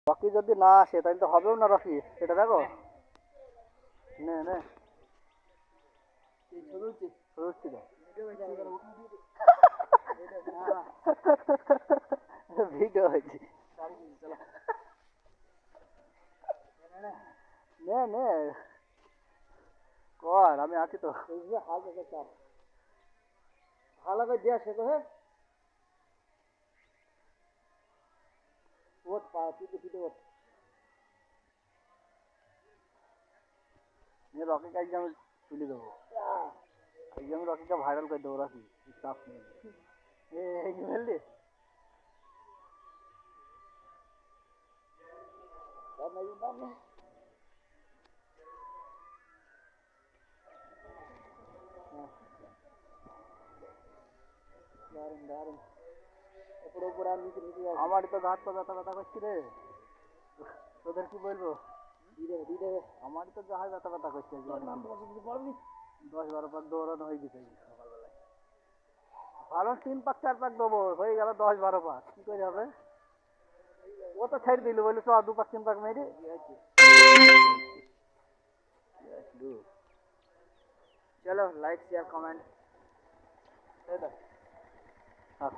Rocky যদি না আসে তাহলে তো হবেও না রকি, এটা দেখো। নে নে ভিডিও হয়েছে। নে নে কর, আমি আছি তো। ভালো করে দিয়া সে তো। হ্যাঁ ওট পা পিটে পিটে ওট। ये रॉकी का एग्जाम तुले देबो, एग्जाम रॉकी का वायरल कर देबो रॉकी स्टाफ में। ये मिल दे और नहीं ना मैं দারুন দারুন। উপরে উপরে আর নিচে নিচে আমার তো ঘাট পা ব্যথা ব্যথা করছি রে, তোদের কি বলবো? দিয়ে আমার তো জাহাজ ব্যথা ব্যথা করছে। 10-12 পাক দৌড়ানো হয়ে গেছে সকালবেলায়। ভালো 3 পাক 4 পাক দেবো, হয়ে গেল 10-12 পাক, কি করে হবে? ও তো ছেড়ে দিল, বললো চ 2 পাক 3 পাক মেরে। चलो लाइक शेयर कमेंट। हाँ